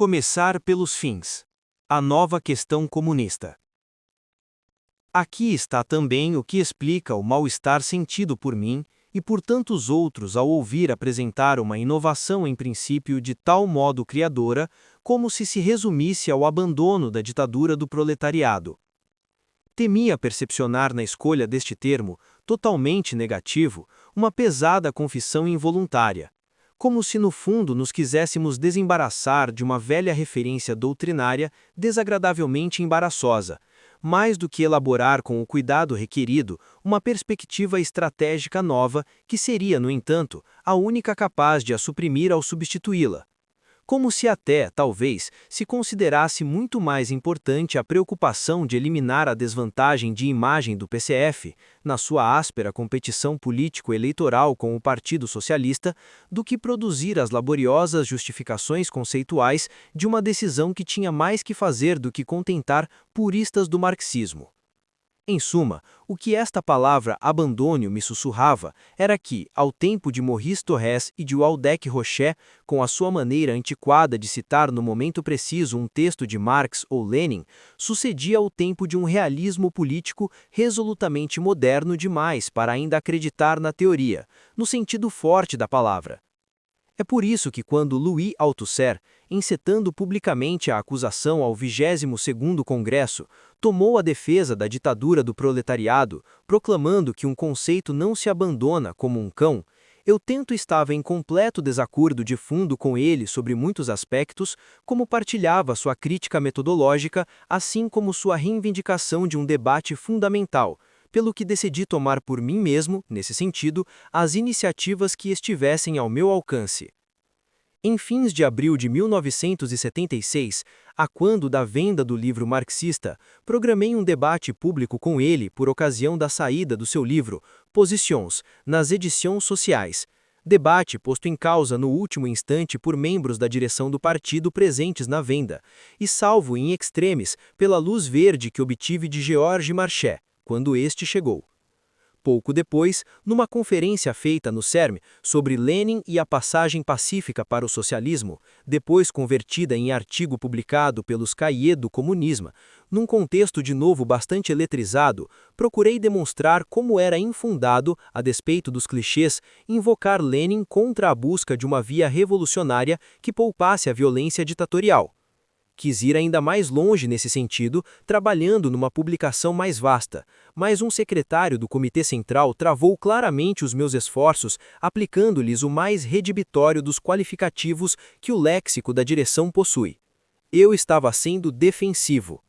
Começar pelos fins. A nova questão comunista. Aqui está também o que explica o mal-estar sentido por mim e por tantos outros ao ouvir apresentar uma inovação em princípio de tal modo criadora, como se resumisse ao abandono da ditadura do proletariado. Temia percepcionar na escolha deste termo, totalmente negativo, uma pesada confissão involuntária, como se no fundo nos quiséssemos desembaraçar de uma velha referência doutrinária desagradavelmente embaraçosa, mais do que elaborar com o cuidado requerido uma perspectiva estratégica nova que seria, no entanto, a única capaz de a suprimir ao substituí-la. Como se até, talvez, se considerasse muito mais importante a preocupação de eliminar a desvantagem de imagem do PCF, na sua áspera competição político-eleitoral com o Partido Socialista, do que produzir as laboriosas justificações conceituais de uma decisão que tinha mais que fazer do que contentar puristas do marxismo. Em suma, o que esta palavra abandônio me sussurrava era que, ao tempo de Maurice Thorez e de Waldeck Rochet, com a sua maneira antiquada de citar no momento preciso um texto de Marx ou Lenin, sucedia ao tempo de um realismo político resolutamente moderno demais para ainda acreditar na teoria, no sentido forte da palavra. É por isso que quando Louis Althusser, encetando publicamente a acusação ao 22º Congresso, tomou a defesa da ditadura do proletariado, proclamando que um conceito não se abandona como um cão, eu tanto estava em completo desacordo de fundo com ele sobre muitos aspectos, como partilhava sua crítica metodológica, assim como sua reivindicação de um debate fundamental, pelo que decidi tomar por mim mesmo, nesse sentido, as iniciativas que estivessem ao meu alcance. Em fins de abril de 1976, a quando da venda do livro marxista, programei um debate público com ele por ocasião da saída do seu livro, Positions, nas edições sociais. Debate posto em causa no último instante por membros da direção do partido presentes na venda, e salvo in extremis pela luz verde que obtive de Georges Marchais, quando este chegou. Pouco depois, numa conferência feita no CERN sobre Lenin e a passagem pacífica para o socialismo, depois convertida em artigo publicado pelos Cahiers do Comunismo, num contexto de novo bastante eletrizado, procurei demonstrar como era infundado, a despeito dos clichês, invocar Lenin contra a busca de uma via revolucionária que poupasse a violência ditatorial. Quis ir ainda mais longe nesse sentido, trabalhando numa publicação mais vasta, mas um secretário do Comitê Central travou claramente os meus esforços, aplicando-lhes o mais redibitório dos qualificativos que o léxico da direção possui. Eu estava sendo defensivo.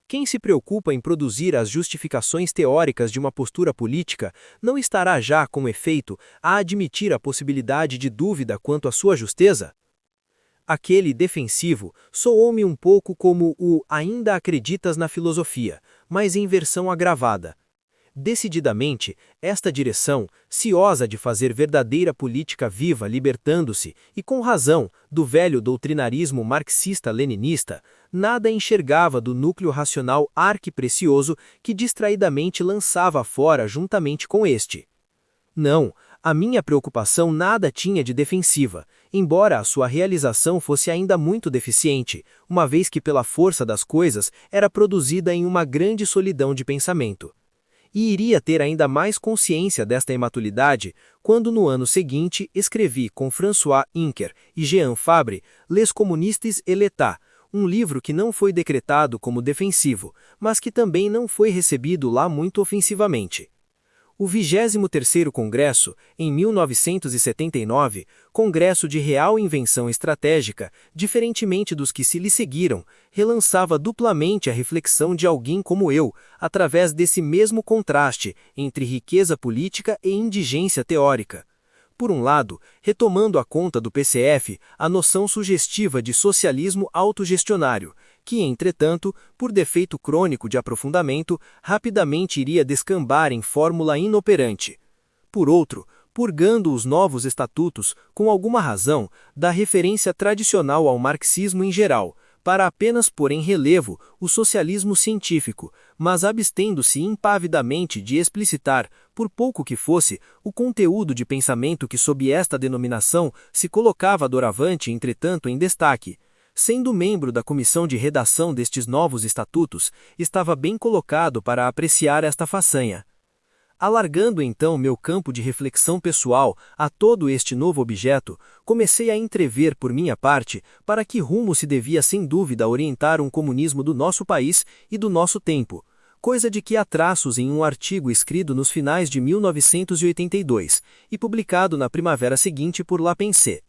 Quem se preocupa em produzir as justificações teóricas de uma postura política não estará já, com efeito, a admitir a possibilidade de dúvida quanto à sua justeza? Aquele defensivo soou-me um pouco como o ainda acreditas na filosofia, mas em versão agravada. Decididamente, esta direção, ciosa de fazer verdadeira política viva libertando-se, e com razão, do velho doutrinarismo marxista-leninista, nada enxergava do núcleo racional arquiprecioso que distraidamente lançava fora juntamente com este. Não, a minha preocupação nada tinha de defensiva, embora a sua realização fosse ainda muito deficiente, uma vez que pela força das coisas era produzida em uma grande solidão de pensamento. E iria ter ainda mais consciência desta imatulidade quando no ano seguinte escrevi com François Inker e Jean Fabre Les Communistes et l'État, um livro que não foi decretado como defensivo, mas que também não foi recebido lá muito ofensivamente. O 23º Congresso, em 1979, congresso de real invenção estratégica, diferentemente dos que se lhe seguiram, relançava duplamente a reflexão de alguém como eu, através desse mesmo contraste entre riqueza política e indigência teórica. Por um lado, retomando a conta do PCF, a noção sugestiva de socialismo autogestionário, que, entretanto, por defeito crônico de aprofundamento, rapidamente iria descambar em fórmula inoperante. Por outro, purgando os novos estatutos, com alguma razão, da referência tradicional ao marxismo em geral, para apenas pôr em relevo o socialismo científico, mas abstendo-se impavidamente de explicitar, por pouco que fosse, o conteúdo de pensamento que sob esta denominação se colocava doravante, entretanto, em destaque. Sendo membro da comissão de redação destes novos estatutos, estava bem colocado para apreciar esta façanha. Alargando então meu campo de reflexão pessoal a todo este novo objeto, comecei a entrever por minha parte para que rumo se devia sem dúvida orientar um comunismo do nosso país e do nosso tempo, coisa de que há traços em um artigo escrito nos finais de 1982 e publicado na primavera seguinte por La Pensée.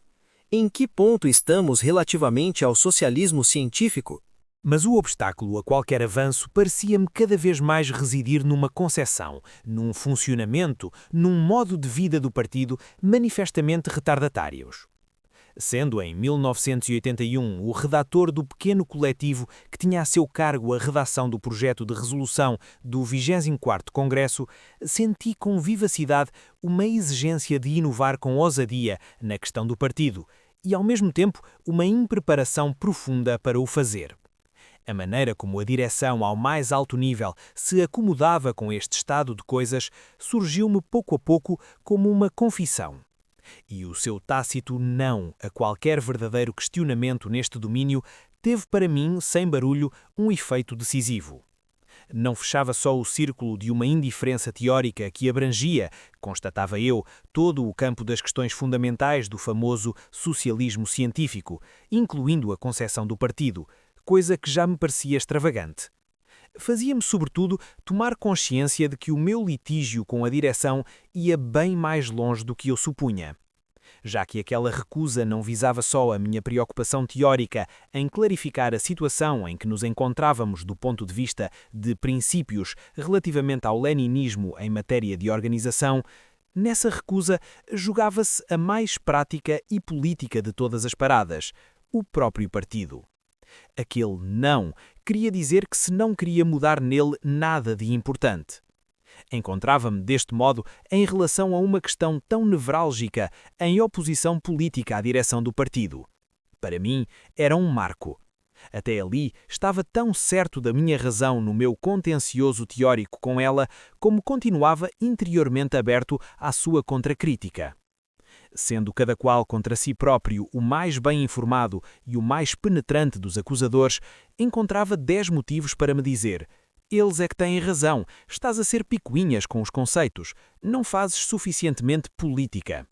Em que ponto estamos relativamente ao socialismo científico? Mas o obstáculo a qualquer avanço parecia-me cada vez mais residir numa concepção, num funcionamento, num modo de vida do partido manifestamente retardatários. Sendo em 1981 o redator do pequeno coletivo que tinha a seu cargo a redação do projeto de resolução do 24º Congresso, senti com vivacidade uma exigência de inovar com ousadia na questão do partido e, ao mesmo tempo, uma impreparação profunda para o fazer. A maneira como a direção ao mais alto nível se acomodava com este estado de coisas surgiu-me pouco a pouco como uma confissão. E o seu tácito não a qualquer verdadeiro questionamento neste domínio teve para mim, sem barulho, um efeito decisivo. Não fechava só o círculo de uma indiferença teórica que abrangia, constatava eu, todo o campo das questões fundamentais do famoso socialismo científico, incluindo a concepção do partido, coisa que já me parecia extravagante. Fazia-me, sobretudo, tomar consciência de que o meu litígio com a direção ia bem mais longe do que eu supunha. Já que aquela recusa não visava só a minha preocupação teórica em clarificar a situação em que nos encontrávamos do ponto de vista de princípios relativamente ao leninismo em matéria de organização, nessa recusa jogava-se a mais prática e política de todas as paradas, o próprio partido. Aquele não queria dizer que se não queria mudar nele nada de importante. Encontrava-me, deste modo, em relação a uma questão tão nevrálgica, em oposição política à direção do partido. Para mim, era um marco. Até ali, estava tão certo da minha razão no meu contencioso teórico com ela, como continuava interiormente aberto à sua contracrítica. Sendo cada qual contra si próprio o mais bem informado e o mais penetrante dos acusadores, encontrava 10 motivos para me dizer: eles é que têm razão, estás a ser picuinhas com os conceitos, não fazes suficientemente política.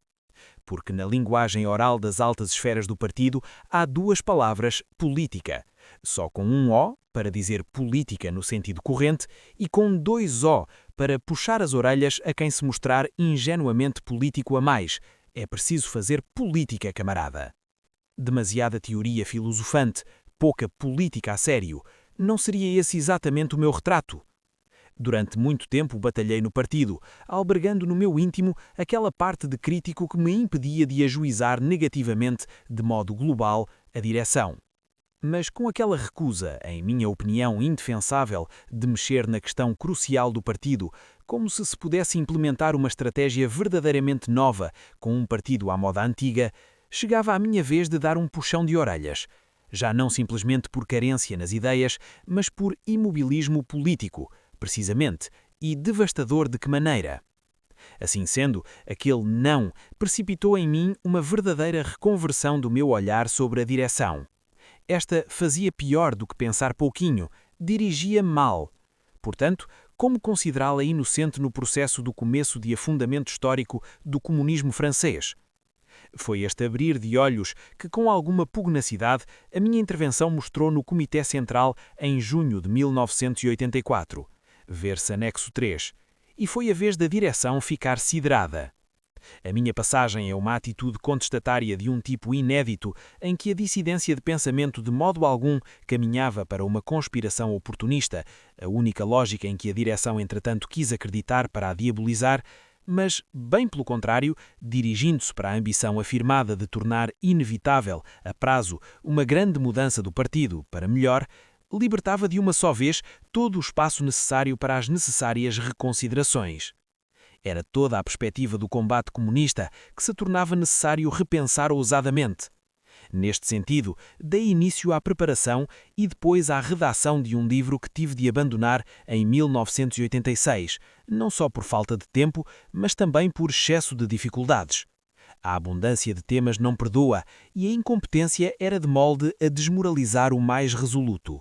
Porque na linguagem oral das altas esferas do partido há 2 palavras política, só com um O para dizer política no sentido corrente e com 2 O para puxar as orelhas a quem se mostrar ingenuamente político a mais. É preciso fazer política, camarada. Demasiada teoria filosofante, pouca política a sério. Não seria esse exatamente o meu retrato? Durante muito tempo batalhei no partido, albergando no meu íntimo aquela parte de crítico que me impedia de ajuizar negativamente, de modo global, a direção. Mas com aquela recusa, em minha opinião indefensável, de mexer na questão crucial do partido, como se pudesse implementar uma estratégia verdadeiramente nova com um partido à moda antiga, chegava a minha vez de dar um puxão de orelhas, já não simplesmente por carência nas ideias, mas por imobilismo político, precisamente, e devastador de que maneira? Assim sendo, aquele não precipitou em mim uma verdadeira reconversão do meu olhar sobre a direção. Esta fazia pior do que pensar pouquinho, dirigia mal. Portanto, como considerá-la inocente no processo do começo de afundamento histórico do comunismo francês? Foi este abrir de olhos que, com alguma pugnacidade, a minha intervenção mostrou no Comitê Central em junho de 1984, ver-se anexo 3, e foi a vez da direção ficar siderada. A minha passagem é uma atitude contestatária de um tipo inédito em que a dissidência de pensamento de modo algum caminhava para uma conspiração oportunista, a única lógica em que a direção entretanto quis acreditar para a diabolizar, mas, bem pelo contrário, dirigindo-se para a ambição afirmada de tornar inevitável, a prazo, uma grande mudança do partido para melhor, libertava de uma só vez todo o espaço necessário para as necessárias reconsiderações. Era toda a perspectiva do combate comunista que se tornava necessário repensar ousadamente. Neste sentido, dei início à preparação e depois à redação de um livro que tive de abandonar em 1986, não só por falta de tempo, mas também por excesso de dificuldades. A abundância de temas não perdoa e a incompetência era de molde a desmoralizar o mais resoluto.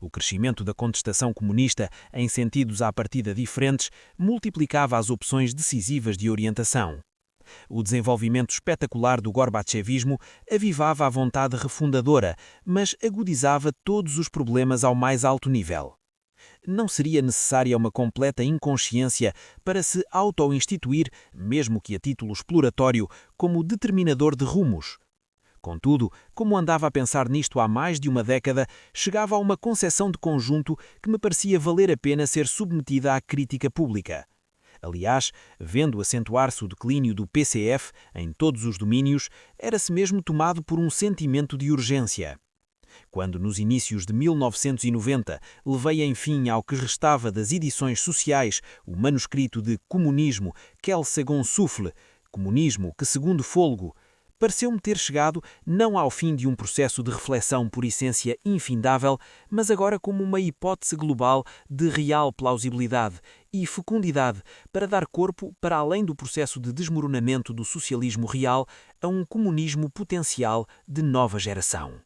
O crescimento da contestação comunista, em sentidos à partida diferentes, multiplicava as opções decisivas de orientação. O desenvolvimento espetacular do gorbachevismo avivava a vontade refundadora, mas agudizava todos os problemas ao mais alto nível. Não seria necessária uma completa inconsciência para se auto-instituir, mesmo que a título exploratório, como determinador de rumos. Contudo, como andava a pensar nisto há mais de uma década, chegava a uma concepção de conjunto que me parecia valer a pena ser submetida à crítica pública. Aliás, vendo acentuar-se o declínio do PCF em todos os domínios, era-se mesmo tomado por um sentimento de urgência. Quando, nos inícios de 1990, levei enfim ao que restava das edições sociais o manuscrito de Comunismo, Quel second souffle, Comunismo, que segundo fôlego, pareceu-me ter chegado não ao fim de um processo de reflexão por essência infindável, mas agora como uma hipótese global de real plausibilidade e fecundidade para dar corpo, para além do processo de desmoronamento do socialismo real, a um comunismo potencial de nova geração.